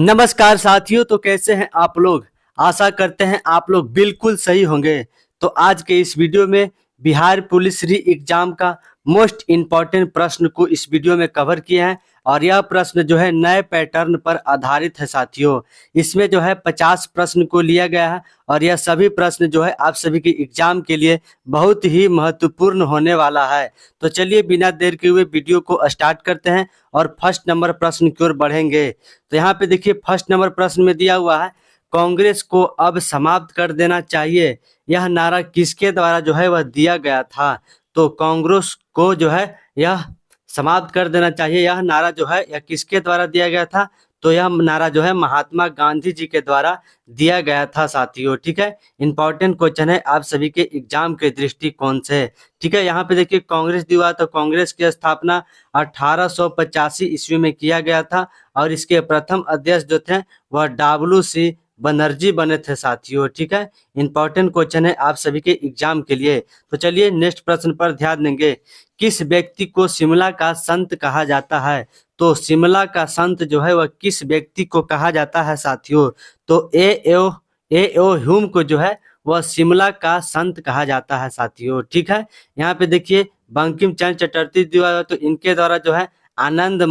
नमस्कार साथियों, तो कैसे हैं आप लोग। आशा करते हैं आप लोग बिल्कुल सही होंगे। तो आज के इस वीडियो में बिहार पुलिस री एग्जाम का मोस्ट इम्पॉर्टेंट प्रश्न को इस वीडियो में कवर किए हैं। और यह प्रश्न जो है नए पैटर्न पर आधारित है साथियों। इसमें जो है 50 प्रश्न को लिया गया है और यह सभी प्रश्न जो है आप सभी के एग्जाम के लिए बहुत ही महत्वपूर्ण होने वाला है। तो चलिए बिना देर के हुए वीडियो को स्टार्ट करते हैं और फर्स्ट नंबर प्रश्न की ओर बढ़ेंगे। तो यहाँ पे देखिए फर्स्ट नंबर प्रश्न में दिया हुआ है, कांग्रेस को अब समाप्त कर देना चाहिए, यह नारा किसके द्वारा जो है वह दिया गया था। तो कांग्रेस को जो है यह समाप्त कर देना चाहिए, यह नारा जो है यह किसके द्वारा दिया गया था। तो यह नारा जो है महात्मा गांधी जी के द्वारा दिया गया था साथियों। ठीक है, इंपॉर्टेंट क्वेश्चन है आप सभी के एग्जाम के दृष्टिकोण से। ठीक है, यहाँ पे देखिए कांग्रेस दिया, तो कांग्रेस की स्थापना 1885 ईस्वी में किया गया था और इसके प्रथम अध्यक्ष जो थे वह WC बनर्जी बने थे साथियों। ठीक है, इंपॉर्टेंट क्वेश्चन है आप सभी के एग्जाम के लिए। तो चलिए नेक्स्ट प्रश्न पर ध्यान देंगे। किस व्यक्ति को शिमला का संत कहा जाता है। तो शिमला का संत जो है वह किस व्यक्ति को कहा जाता है साथियों। तो ए ओ ह्यूम को जो है वह शिमला का संत कहा जाता है साथियों। ठीक है, यहाँ पे देखिए बंकिम चंद्र चटर्जी द्वारा, तो इनके द्वारा जो है आनंद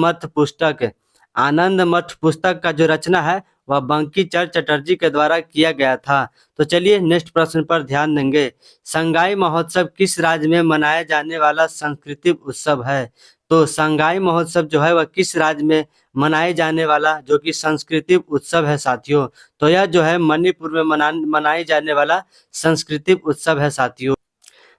मठ पुस्तक का जो रचना है वह बंकिम चंद्र चटर्जी के द्वारा किया गया था। तो चलिए नेक्स्ट प्रश्न पर ध्यान देंगे। संगाई महोत्सव किस राज्य में मनाया जाने वाला सांस्कृतिक उत्सव है। तो संगाई महोत्सव जो है वह किस राज्य में मनाए जाने वाला जो कि सांस्कृतिक उत्सव है साथियों। तो यह जो है मणिपुर में मनाए जाने वाला सांस्कृतिक उत्सव है साथियों।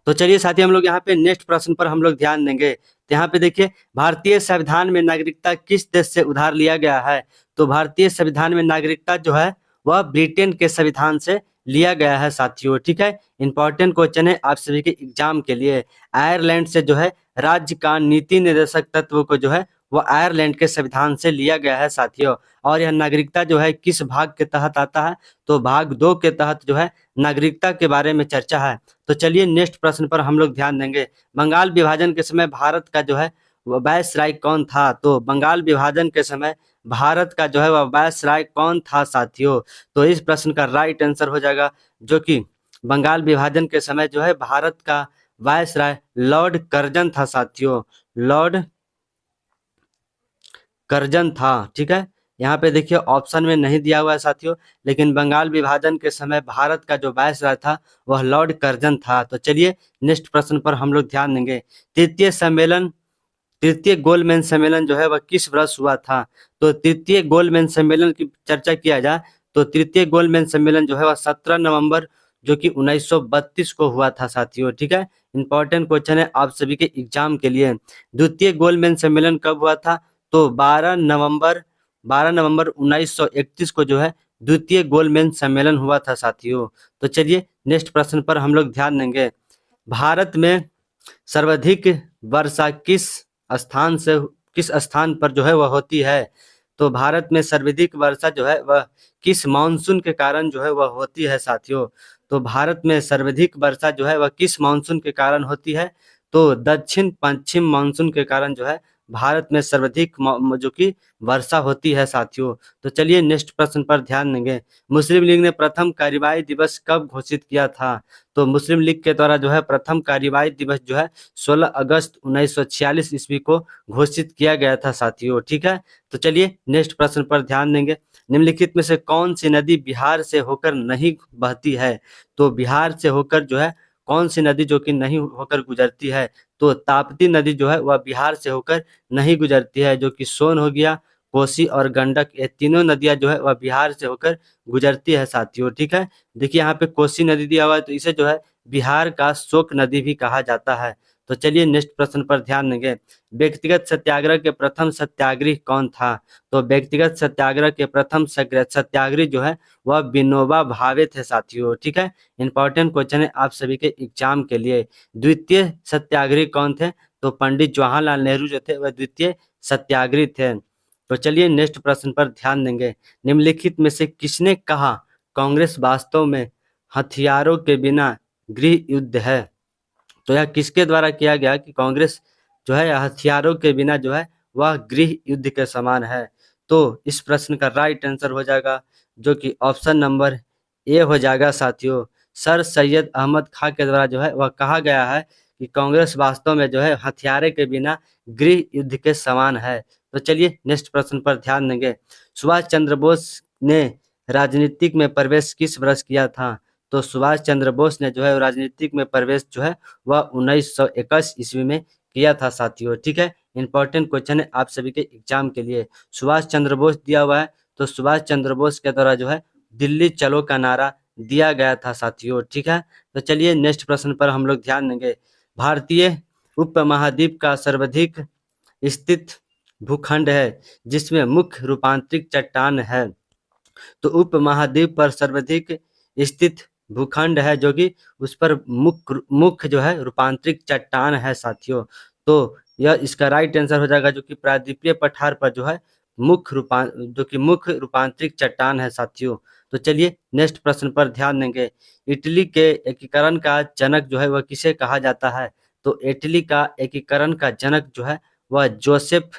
तो चलिए साथियों हम लोग यहाँ पे नेक्स्ट प्रश्न पर हम लोग ध्यान देंगे। तो यहाँ पे देखिए भारतीय संविधान में नागरिकता किस देश से उधार लिया गया है। तो भारतीय संविधान में नागरिकता जो है वह ब्रिटेन के संविधान से लिया गया है साथियों। ठीक है, इंपॉर्टेंट क्वेश्चन है आप सभी के एग्जाम के लिए। आयरलैंड से जो है राज्य का नीति निर्देशक तत्व को जो है वो आयरलैंड के संविधान से लिया गया है साथियों। और यह नागरिकता जो है किस भाग के तहत आता है। तो भाग 2 के तहत जो है नागरिकता के बारे में चर्चा है। तो चलिए नेक्स्ट प्रश्न पर हम लोग ध्यान देंगे। बंगाल विभाजन के समय भारत का जो है वायसराय कौन था। तो बंगाल विभाजन के समय भारत का जो है वह वायसराय कौन था साथियों। तो इस प्रश्न का राइट आंसर हो जाएगा जो कि बंगाल विभाजन के समय जो है भारत का वायसराय लॉर्ड कर्जन था साथियों। लॉर्ड कर्जन था। ठीक है, यहाँ पे देखिए ऑप्शन में नहीं दिया हुआ है साथियों, लेकिन बंगाल विभाजन के समय भारत का जो वायसराय था वह लॉर्ड कर्जन था। तो चलिए नेक्स्ट प्रश्न पर हम लोग ध्यान देंगे। तृतीय गोलमेन सम्मेलन जो है वह किस वर्ष हुआ था। तो तृतीय गोलमेन सम्मेलन की चर्चा किया जाए तो तृतीय गोलमेन सम्मेलन जो है वह 17 नवंबर जो कि 1932 को हुआ था साथियों। ठीक है, इंपॉर्टेंट क्वेश्चन है आप सभी के एग्जाम के लिए। द्वितीय गोलमेन सम्मेलन कब हुआ था। तो 12 नवंबर 1931 को जो है द्वितीय गोलमेन सम्मेलन हुआ था साथियों। तो चलिए नेक्स्ट प्रश्न पर हम लोग ध्यान देंगे। भारत में सर्वाधिक वर्षा किस स्थान पर जो है वह होती है। तो भारत में सर्वाधिक वर्षा जो है वह किस मानसून के कारण जो है वह होती है साथियों। तो भारत में सर्वाधिक वर्षा जो है वह किस मानसून के कारण होती है। तो दक्षिण पश्चिम मानसून के कारण जो है भारत में सर्वाधिक जो कि वर्षा होती है साथियों। तो चलिए नेक्स्ट प्रश्न पर ध्यान देंगे। मुस्लिम लीग ने प्रथम कार्यवाही दिवस कब घोषित किया था। तो मुस्लिम लीग के द्वारा जो है प्रथम कार्यवाही दिवस जो है 16 अगस्त 1946 ईस्वी को घोषित किया गया था साथियों। ठीक है, तो चलिए नेक्स्ट प्रश्न पर ध्यान देंगे। निम्नलिखित में से कौन सी नदी बिहार से होकर नहीं बहती है। तो बिहार से होकर जो है कौन सी नदी जो कि नहीं होकर गुजरती है। तो ताप्ती नदी जो है वह बिहार से होकर नहीं गुजरती है, जो कि सोन हो गया, कोसी और गंडक, ये तीनों नदियां जो है वह बिहार से होकर गुजरती है साथियों। ठीक है, देखिए यहाँ पे कोसी नदी दिया हुआ है, तो इसे जो है बिहार का शोक नदी भी कहा जाता है। तो चलिए नेक्स्ट प्रश्न पर ध्यान देंगे। व्यक्तिगत सत्याग्रह के प्रथम सत्याग्रही कौन था। तो व्यक्तिगत सत्याग्रह के प्रथम सत्याग्रही जो है वह विनोबा भावे थे साथियों। ठीक है, इंपॉर्टेंट क्वेश्चन है आप सभी के एग्जाम के लिए। द्वितीय सत्याग्रही कौन थे। तो पंडित जवाहरलाल नेहरू जो थे वह द्वितीय सत्याग्रही थे। तो चलिए नेक्स्ट प्रश्न पर ध्यान देंगे। निम्नलिखित में से किसने कहा कांग्रेस वास्तव में हथियारों के बिना गृह युद्ध है। तो यह किसके द्वारा किया गया कि कांग्रेस जो है हथियारों के बिना जो है वह गृह युद्ध के समान है। तो इस प्रश्न का राइट आंसर हो जाएगा जो कि ऑप्शन नंबर ए हो जाएगा साथियों। सर सैयद अहमद खां के द्वारा जो है वह कहा गया है कि कांग्रेस वास्तव में जो है हथियारे के बिना गृह युद्ध के समान है। तो चलिए नेक्स्ट प्रश्न पर ध्यान देंगे। सुभाष चंद्र बोस ने राजनीतिक में प्रवेश किस वर्ष किया था? तो सुभाष चंद्र बोस ने जो है राजनीतिक में प्रवेश जो है वह 1921 ईस्वी में किया था साथियों। ठीक है, इंपॉर्टेंट क्वेश्चन है आप सभी के एग्जाम के लिए। सुभाष चंद्र बोस दिया हुआ है, तो सुभाष चंद्र बोस के द्वारा जो है दिल्ली चलो का नारा दिया गया था साथियों। ठीक है, तो चलिए नेक्स्ट प्रश्न पर हम लोग ध्यान देंगे। भारतीय उपमहाद्वीप का सर्वाधिक स्थित भूखंड है जिसमें मुख्य रूपांतरित चट्टान है। तो उपमहाद्वीप पर सर्वाधिक स्थित भूखंड है जो कि उस पर मुख्य जो है रूपांतरित चट्टान है साथियों। तो यह इसका राइट आंसर हो जाएगा जो कि प्रायद्वीपीय पठार पर जो है मुख्य रूपांतरित चट्टान है साथियों। तो चलिए नेक्स्ट प्रश्न पर ध्यान देंगे। इटली के एकीकरण का जनक जो है वह किसे कहा जाता है? तो इटली का एकीकरण का जनक जो है वह जोसेफ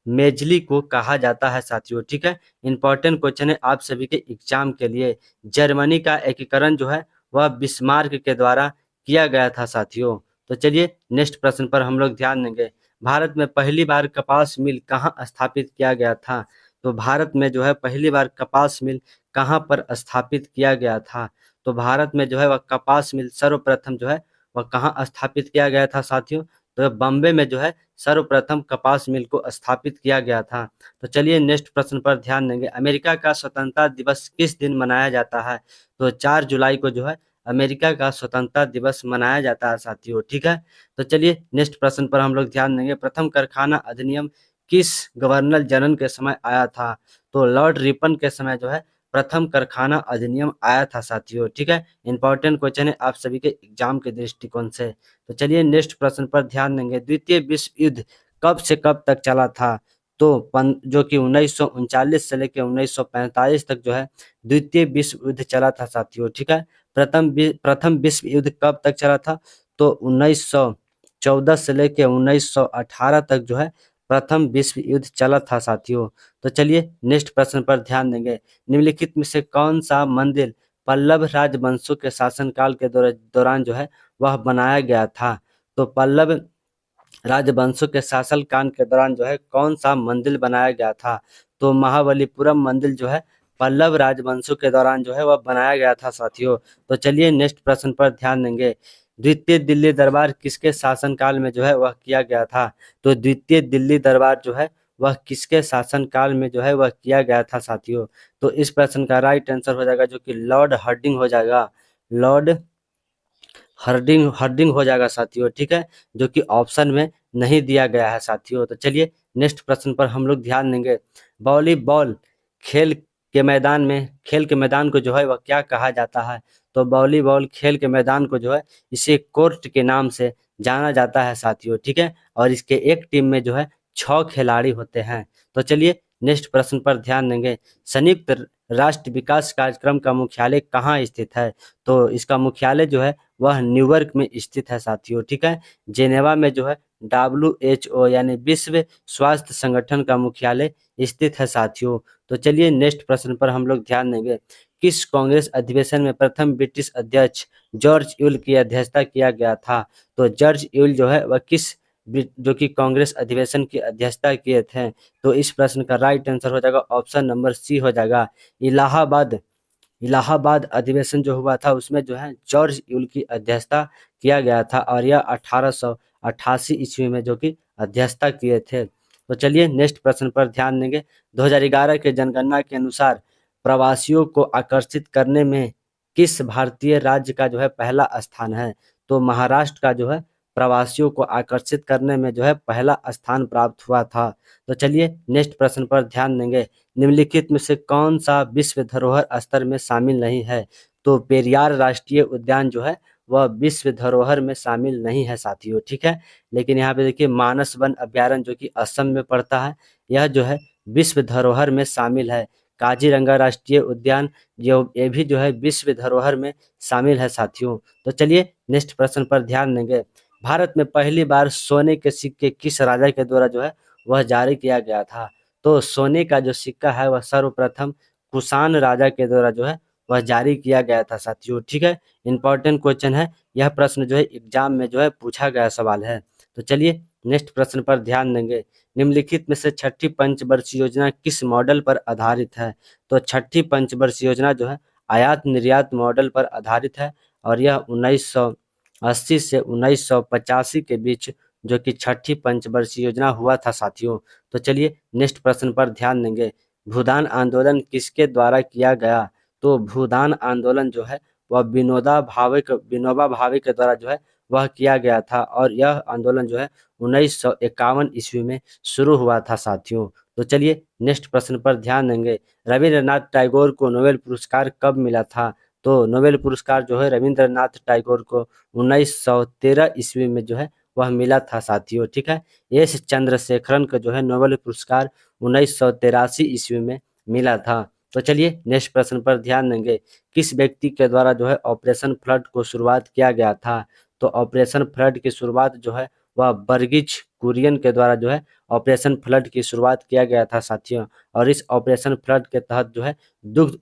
मेजली को कहा जाता है साथियों। ठीक है, इंपॉर्टेंट क्वेश्चन है आप सभी के एग्जाम के लिए। जर्मनी का एकीकरण जो है वह बिस्मार्क के द्वारा किया गया था साथियों। तो चलिए नेक्स्ट प्रश्न पर हम लोग ध्यान देंगे। भारत में पहली बार कपास मिल कहाँ स्थापित किया गया था? तो भारत में जो है पहली बार कपास मिल कहाँ पर स्थापित किया गया था? तो भारत में जो है वह कपास मिल सर्वप्रथम जो है वह कहाँ स्थापित किया गया था साथियों? तो बॉम्बे में जो है सर्वप्रथम कपास मिल को स्थापित किया गया था। तो चलिए नेक्स्ट प्रश्न पर ध्यान देंगे। अमेरिका का स्वतंत्रता दिवस किस दिन मनाया जाता है? तो 4 जुलाई को जो है अमेरिका का स्वतंत्रता दिवस मनाया जाता है साथियों। ठीक है, तो चलिए नेक्स्ट प्रश्न पर हम लोग ध्यान देंगे। प्रथम कारखाना अधिनियम किस गवर्नर जनरल के समय आया था? तो लॉर्ड रिपन के समय जो है प्रथम कारखाना अधिनियम आया था साथियों। ठीक है, इंपॉर्टेंट क्वेश्चन है आप सभी के एग्जाम के दृष्टिकोण से। तो चलिए नेक्स्ट प्रश्न पर ध्यान देंगे। द्वितीय विश्व युद्ध कब से कब तक चला था? तो जो कि 1939 से लेकर 1945 तक जो है द्वितीय विश्व युद्ध चला था साथियों। ठीक है, प्रथम विश्व युद्ध कब तक चला था? तो 1914 से लेकर 1918 तक जो है प्रथम विश्व युद्ध चला था साथियों। तो चलिए नेक्स्ट प्रश्न पर ध्यान देंगे। निम्नलिखित में से कौन सा मंदिर पल्लव राजवंशों के शासनकाल के दौरान जो है वह बनाया गया था? तो पल्लव राजवंशों के शासनकाल के दौरान जो है कौन सा मंदिर बनाया गया था? तो महाबलीपुरम मंदिर जो है पल्लव राजवंशों के दौरान जो है वह बनाया गया था साथियों। तो चलिए नेक्स्ट प्रश्न पर ध्यान देंगे। द्वितीय दिल्ली दरबार किसके शासनकाल में जो है वह किया गया था? तो द्वितीय दिल्ली दरबार जो है वह किसके शासनकाल में जो है वह किया गया था साथियों? तो इस प्रश्न का राइट आंसर हो जाएगा जो कि लॉर्ड हार्डिंग हो जाएगा। लॉर्ड हर्डिंग हो जाएगा साथियों। ठीक है, जो कि ऑप्शन में नहीं दिया गया है साथियों। तो चलिए नेक्स्ट प्रश्न पर हम लोग ध्यान देंगे। वॉलीबॉल खेल के मैदान को जो है वह क्या कहा जाता है? तो वॉलीबॉल खेल के मैदान को जो है इसे कोर्ट के नाम से जाना जाता है साथियों। ठीक है, और इसके एक टीम में जो है 6 खिलाड़ी होते हैं। तो चलिए नेक्स्ट प्रश्न पर ध्यान देंगे। संयुक्त राष्ट्र विकास कार्यक्रम का मुख्यालय कहाँ स्थित है? तो इसका मुख्यालय जो है वह न्यूयॉर्क में स्थित है साथियों। ठीक है, जेनेवा में जो है WHO यानी विश्व स्वास्थ्य संगठन का मुख्यालय स्थित है साथियों। तो चलिए नेक्स्ट प्रश्न पर हम लोग ध्यान देंगे। किस कांग्रेस अधिवेशन में प्रथम ब्रिटिश अध्यक्ष जॉर्ज यूल की अध्यक्षता किया गया था? तो जॉर्ज यूल जो है वह जो कि कांग्रेस अधिवेशन की अध्यक्षता किए थे? तो इस प्रश्न का राइट आंसर हो जाएगा ऑप्शन नंबर सी हो जाएगा। इलाहाबाद अधिवेशन जो हुआ था उसमें जो है जॉर्ज यूल की अध्यक्षता किया गया था और यह 1888 ईस्वी में जो कि अध्यक्षता किए थे। तो चलिए नेक्स्ट प्रश्न पर ध्यान देंगे। 2011 के जनगणना के अनुसार प्रवासियों को आकर्षित करने में किस भारतीय राज्य का जो है पहला स्थान है? तो महाराष्ट्र का जो है प्रवासियों को आकर्षित करने में जो है पहला स्थान प्राप्त हुआ था। तो चलिए नेक्स्ट प्रश्न पर ध्यान देंगे। निम्नलिखित में से कौन सा विश्व धरोहर स्तर में शामिल नहीं है? तो पेरियार राष्ट्रीय उद्यान जो है वह विश्व धरोहर में शामिल नहीं है साथियों। ठीक है, लेकिन यहाँ पे देखिए मानस वन अभ्यारण्य जो कि असम में पड़ता है यह जो है विश्व धरोहर में शामिल है। काजीरंगा राष्ट्रीय उद्यान ये भी जो है विश्व धरोहर में शामिल है साथियों। तो चलिए नेक्स्ट प्रश्न पर ध्यान देंगे। भारत में पहली बार सोने के सिक्के किस राजा के द्वारा जो है वह जारी किया गया था? तो सोने का जो सिक्का है वह सर्वप्रथम कुषाण राजा के द्वारा जो है वह जारी किया गया था साथियों। ठीक है, इंपॉर्टेंट क्वेश्चन है, यह प्रश्न जो है एग्जाम में जो है पूछा गया सवाल है। तो चलिए नेक्स्ट प्रश्न पर ध्यान देंगे। निम्नलिखित में से छठी पंचवर्षीय योजना किस मॉडल पर आधारित है? तो छठी पंचवर्षीय योजना जो है आयात निर्यात मॉडल पर आधारित है और यह 1980 से 1985 के बीच जो कि छठी पंचवर्षीय योजना हुआ था साथियों। तो चलिए नेक्स्ट प्रश्न पर ध्यान देंगे। भूदान आंदोलन किसके द्वारा किया गया? तो भूदान आंदोलन जो है वह विनोबा भावे के द्वारा जो है वह किया गया था और यह आंदोलन जो है 1951 ईस्वी में शुरू हुआ था साथियों। तो चलिए नेक्स्ट प्रश्न पर ध्यान देंगे। रविंद्रनाथ टैगोर को नोबेल पुरस्कार कब मिला था? तो नोबेल पुरस्कार जो है रविंद्रनाथ टैगोर को 1913 ईस्वी में जो है वह मिला था साथियों। ठीक है, एस चंद्रशेखरन को जो है नोबेल पुरस्कार 1983 ईस्वी में मिला था। तो चलिए नेक्स्ट प्रश्न पर ध्यान देंगे। किस व्यक्ति के द्वारा जो है ऑपरेशन फ्लड को शुरुआत किया गया था? तो ऑपरेशन फ्लड की शुरुआत जो है वह वर्गीज कुरियन के द्वारा जो है ऑपरेशन फ्लड की शुरुआत किया गया था साथियों। और इस ऑपरेशन फ्लड के तहत जो है दुग्ध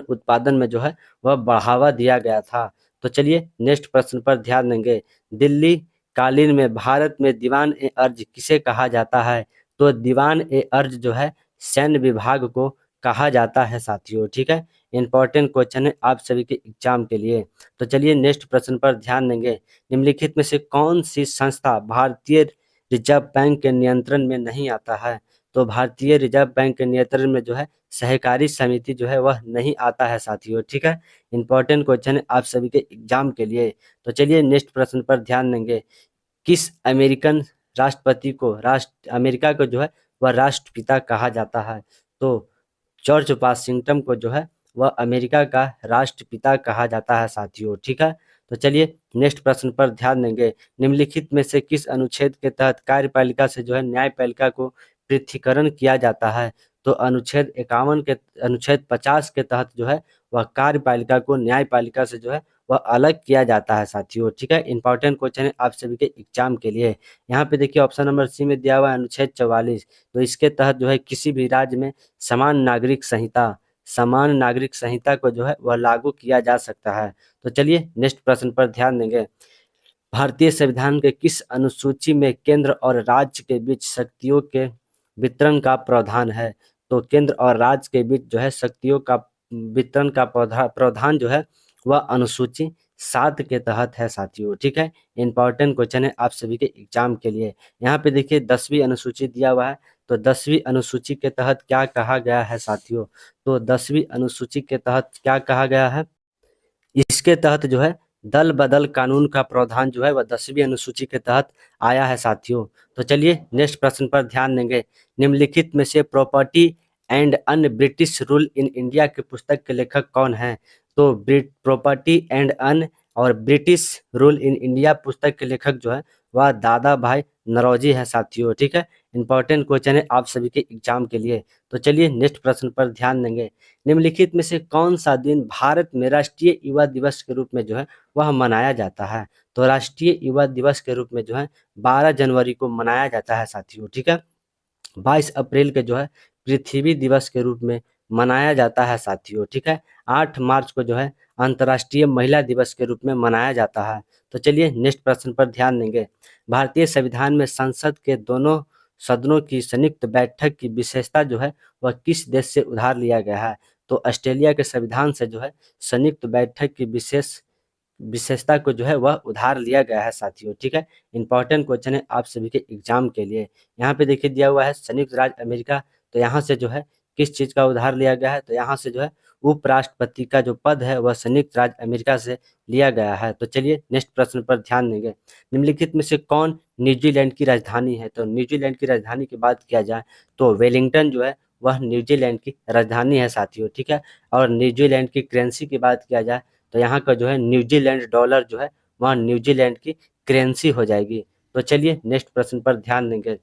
उत्पादन में जो है वह बढ़ावा दिया गया था। तो चलिए नेक्स्ट प्रश्न पर ध्यान देंगे। दिल्ली कालीन में भारत में दीवान ए अर्ज किसे कहा जाता है? तो दीवान ए अर्ज जो है सैन्य विभाग को कहा जाता है साथियों। ठीक है, इंपॉर्टेंट क्वेश्चन है आप सभी के एग्जाम के लिए। तो चलिए नेक्स्ट प्रश्न पर ध्यान देंगे। निम्नलिखित में से कौन सी संस्था भारतीय रिजर्व बैंक के नियंत्रण में नहीं आता है? तो भारतीय रिजर्व बैंक के नियंत्रण में जो है सहकारी समिति जो है वह नहीं आता है साथियों। ठीक है, इंपॉर्टेंट क्वेश्चन है आप सभी के एग्जाम के लिए। तो चलिए नेक्स्ट प्रश्न पर ध्यान देंगे। किस अमेरिकन राष्ट्रपति को अमेरिका को जो है वह राष्ट्रपिता कहा जाता है? तो जॉर्ज वाशिंगटन को जो है वह अमेरिका का राष्ट्रपिता कहा जाता है साथियों। ठीक है, तो चलिए नेक्स्ट प्रश्न पर ध्यान देंगे। निम्नलिखित में से किस अनुच्छेद के तहत कार्यपालिका से जो है न्यायपालिका को पृथक्करण किया जाता है? तो अनुच्छेद 50 के तहत जो है वह कार्यपालिका को न्यायपालिका से जो है वह अलग किया जाता है साथियों। ठीक है, इंपॉर्टेंट क्वेश्चन है आप सभी के एग्जाम के लिए। यहाँ पे देखिए ऑप्शन नंबर सी में दिया हुआ है अनुच्छेद 44। तो इसके तहत जो है किसी भी राज्य में समान नागरिक संहिता को जो है वह लागू किया जा सकता है। तो चलिए नेक्स्ट प्रश्न पर ध्यान देंगे। भारतीय संविधान के किस अनुसूची में केंद्र और राज्य के बीच शक्तियों के वितरण का प्रावधान है? तो केंद्र और राज्य के बीच जो है शक्तियों का वितरण का प्रावधान जो है वह अनुसूची 7 के तहत है साथियों। ठीक है, इंपॉर्टेंट क्वेश्चन है आप सभी के एग्जाम के लिए। यहाँ पे देखिए 10वीं अनुसूची दिया हुआ है। तो 10वीं अनुसूची के तहत क्या कहा गया है साथियों? तो 10वीं अनुसूची के तहत क्या कहा गया है? इसके तहत जो है दल बदल कानून का प्रावधान जो है वह 10वीं अनुसूची के तहत आया है साथियों। तो चलिए नेक्स्ट प्रश्न पर ध्यान देंगे। निम्नलिखित में से property and un British rule in India की पुस्तक के लेखक कौन है? तो प्रॉपर्टी एंड अन और ब्रिटिश रूल इन इंडिया पुस्तक के लेखक जो है वह दादा भाई नरौजी है साथियों। ठीक है, इंपॉर्टेंट क्वेश्चन है आप सभी के एग्जाम के लिए। तो चलिए नेक्स्ट प्रश्न पर ध्यान देंगे। निम्नलिखित में से कौन सा दिन भारत में राष्ट्रीय युवा दिवस के रूप में जो है वह मनाया जाता है? तो राष्ट्रीय युवा दिवस के रूप में जो है 12 जनवरी को मनाया जाता है साथियों। ठीक है, 22 अप्रैल के जो है पृथ्वी दिवस के रूप में मनाया जाता है साथियों। ठीक है, 8 मार्च को जो है अंतर्राष्ट्रीय महिला दिवस के रूप में मनाया जाता है। तो चलिए नेक्स्ट प्रश्न पर ध्यान देंगे। भारतीय संविधान में संसद के दोनों सदनों की संयुक्त बैठक की विशेषता जो है वह किस देश से उधार लिया गया है? तो ऑस्ट्रेलिया के संविधान से जो है संयुक्त बैठक की विशेषता को जो है वह उधार लिया गया है साथियों। ठीक है, इंपॉर्टेंट क्वेश्चन है आप सभी के एग्जाम के लिए। यहाँ पे देखिए दिया हुआ है संयुक्त राज्य अमेरिका। तो यहाँ से जो है किस चीज का उधार लिया गया है? तो यहाँ से जो है उपराष्ट्रपति का जो पद है वह संयुक्त राज्य अमेरिका से लिया गया है। तो चलिए नेक्स्ट प्रश्न पर ध्यान देंगे। निम्नलिखित में से कौन न्यूजीलैंड की राजधानी है? तो न्यूजीलैंड की राजधानी की बात किया जाए तो वेलिंगटन जो है वह न्यूजीलैंड की राजधानी है साथियों। ठीक है, और न्यूजीलैंड की करेंसी की बात किया जाए तो यहाँ का जो है न्यूजीलैंड डॉलर जो है वहाँ न्यूजीलैंड की करेंसी हो जाएगी। तो चलिए नेक्स्ट प्रश्न पर ध्यान देंगे।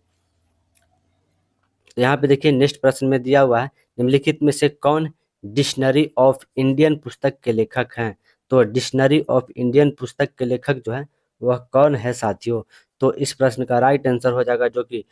तो यहाँ पे देखिए नेक्स्ट प्रश्न में दिया हुआ है निम्नलिखित में से कौन डिक्शनरी ऑफ इंडियन पुस्तक के लेखक हैं? तो डिक्शनरी ऑफ इंडियन पुस्तक के लेखक जो है वह कौन है साथियों? तो इस प्रश्न का राइट आंसर हो जाएगा जो कि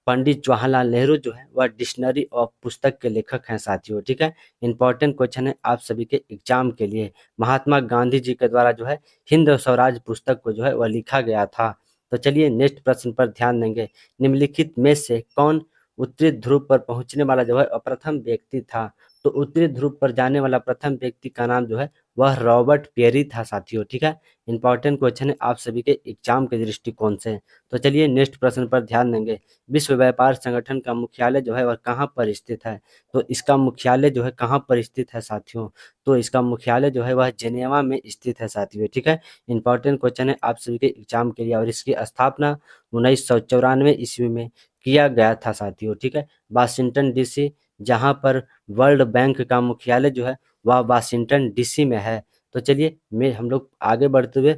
पंडित जवाहरलाल नेहरू जो है वह डिक्शनरी ऑफ पुस्तक के लेखक हैं साथियों। ठीक है, इंपॉर्टेंट क्वेश्चन है आप सभी के एग्जाम के लिए। महात्मा गांधी जी के द्वारा जो है हिंद स्वराज पुस्तक को जो है वह लिखा गया था। तो चलिए नेक्स्ट प्रश्न पर ध्यान देंगे। निम्नलिखित में से कौन उत्तरी ध्रुव पर पहुंचने वाला जो है प्रथम व्यक्ति था? तो उत्तरी ध्रुव पर जाने वाला प्रथम व्यक्ति का नाम जो है वह रॉबर्ट पेरी था साथियों। ठीक है, इंपॉर्टेंट क्वेश्चन है आप सभी के एग्जाम के दृष्टिकोण से। तो चलिए नेक्स्ट प्रश्न पर ध्यान देंगे। विश्व व्यापार संगठन का मुख्यालय जो है वह कहाँ पर स्थित है? तो इसका मुख्यालय जो है कहाँ पर स्थित है साथियों? तो इसका मुख्यालय जो है वह जेनेवा में स्थित है साथियों। ठीक है, इंपॉर्टेंट क्वेश्चन है आप सभी के एग्जाम के लिए। और इसकी स्थापना 1994 ईस्वी में किया गया था साथियों। ठीक है, वाशिंगटन डीसी, जहाँ पर वर्ल्ड बैंक का मुख्यालय जो है वह वाशिंगटन डीसी में है। तो चलिए हम लोग आगे बढ़ते हुए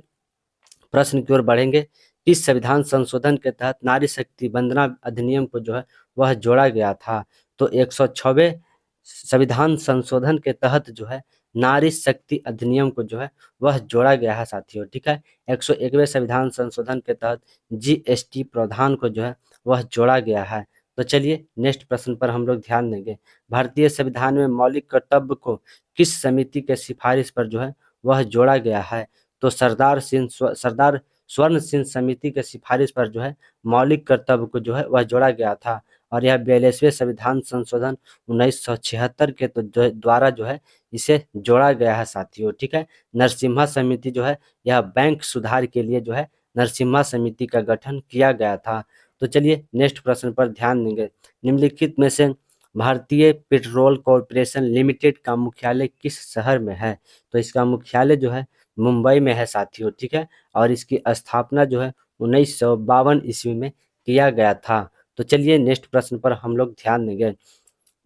प्रश्न की ओर बढ़ेंगे। इस संविधान संशोधन के तहत नारी शक्ति वंदना अधिनियम को जो है वह जोड़ा गया था। तो 106वें संविधान संशोधन के तहत जो है नारी शक्ति अधिनियम को जो है वह जोड़ा गया है साथियों। ठीक है, 101वें संविधान संशोधन के तहत जीएसटी प्रावधान को जो है वह जोड़ा गया है। तो चलिए नेक्स्ट प्रश्न पर हम लोग ध्यान देंगे। भारतीय संविधान में मौलिक कर्तव्य को किस समिति के सिफारिश पर जो है वह जोड़ा गया है? तो सरदार स्वर्ण सिंह समिति के सिफारिश पर जो है मौलिक कर्तव्य को जो है वह जोड़ा गया था। और यह 42वें संविधान संशोधन 1976 के द्वारा जो है इसे जोड़ा गया है साथियों। ठीक है, नरसिम्हा समिति जो है यह बैंक सुधार के लिए जो है नरसिम्हा समिति का गठन किया गया था। तो चलिए नेक्स्ट प्रश्न पर ध्यान देंगे। निम्नलिखित में से भारतीय पेट्रोल कॉर्पोरेशन लिमिटेड का मुख्यालय किस शहर में है? तो इसका मुख्यालय जो है मुंबई में है साथियों। ठीक है, और इसकी स्थापना जो है 1952 ईस्वी में किया गया था। तो चलिए नेक्स्ट प्रश्न पर हम लोग ध्यान देंगे।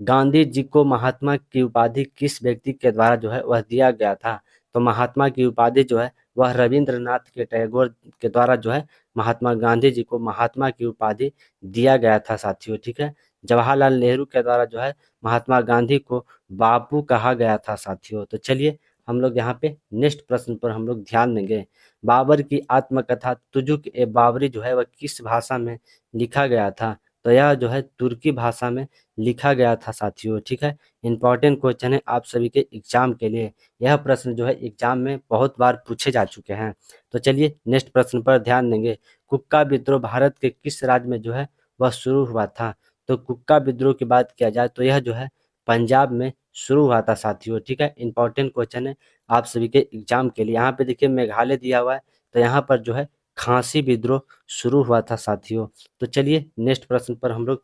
गांधी जी को महात्मा की उपाधि किस व्यक्ति के द्वारा जो है वह दिया गया था? तो महात्मा की उपाधि जो है वह रविंद्रनाथ के टैगोर के द्वारा जो है महात्मा गांधी जी को महात्मा की उपाधि दिया गया था साथियों। ठीक है, जवाहरलाल नेहरू के द्वारा जो है महात्मा गांधी को बापू कहा गया था साथियों। तो चलिए हम लोग यहाँ पे नेक्स्ट प्रश्न पर हम लोग ध्यान देंगे। बाबर की आत्मकथा तुजुक ए बाबरी जो है वह किस भाषा में लिखा गया था? तो यह जो है तुर्की भाषा में लिखा गया था साथियों। ठीक है, इंपॉर्टेंट क्वेश्चन है आप सभी के एग्जाम के लिए। यह प्रश्न जो है एग्जाम में बहुत बार पूछे जा चुके हैं। तो चलिए नेक्स्ट प्रश्न पर ध्यान देंगे। कुक्का विद्रोह भारत के किस राज्य में जो है वह शुरू हुआ था? तो कुक्का विद्रोह की बात किया जाए तो यह जो है पंजाब में शुरू हुआ था साथियों। ठीक है, इंपॉर्टेंट क्वेश्चन है आप सभी के एग्जाम के लिए। यहाँ पे देखिए मेघालय दिया हुआ है, तो यहाँ पर जो है खांसी विद्रोह शुरू हुआ था साथियों। तो चलिए नेक्स्ट प्रश्न पर हम लोग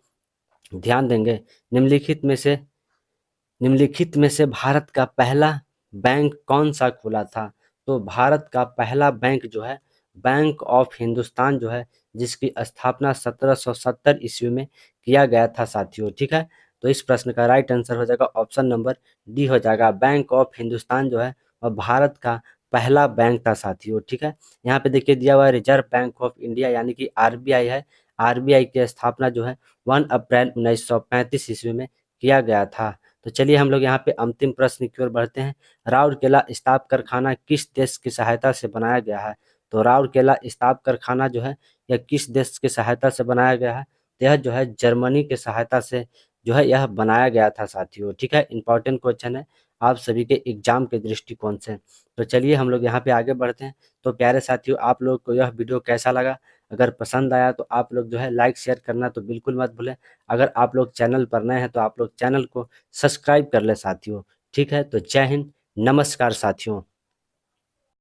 ध्यान देंगे। निम्नलिखित में से भारत का पहला बैंक कौन सा खुला था? तो भारत का पहला बैंक जो है बैंक ऑफ हिंदुस्तान जो है जिसकी स्थापना 1770 ईस्वी में किया गया था साथियों। ठीक है, तो इस प्रश्न का राइट आंसर हो जाएगा ऑप्शन नंबर डी हो जाएगा। बैंक ऑफ हिंदुस्तान जो है वह भारत का पहला बैंक था साथियों। ठीक है, यहाँ पे देखिए दिया हुआ है रिजर्व बैंक ऑफ इंडिया यानी कि आरबीआई है। आरबीआई की स्थापना जो है 1 अप्रैल 1935 ईस्वी में किया गया था। तो चलिए हम लोग यहाँ पे अंतिम प्रश्न की ओर बढ़ते हैं। राउरकेला इस्पात कारखाना किस देश की सहायता से बनाया गया है? तो राउरकेला इस्पात कारखाना जो है यह किस देश की सहायता से बनाया गया है? तो यह जो है जर्मनी की सहायता से जो है यह बनाया गया था साथियों। ठीक है, इंपॉर्टेंट क्वेश्चन है आप सभी के एग्जाम के दृष्टिकोण से। तो चलिए हम लोग यहाँ पे आगे बढ़ते हैं। तो प्यारे साथियों आप लोग को यह वीडियो कैसा लगा? अगर पसंद आया तो आप लोग जो है लाइक शेयर करना तो बिल्कुल मत भूलें। अगर आप लोग चैनल पर नए हैं तो आप लोग चैनल को सब्सक्राइब कर ले साथियों। ठीक है, तो जय हिंद, नमस्कार साथियों।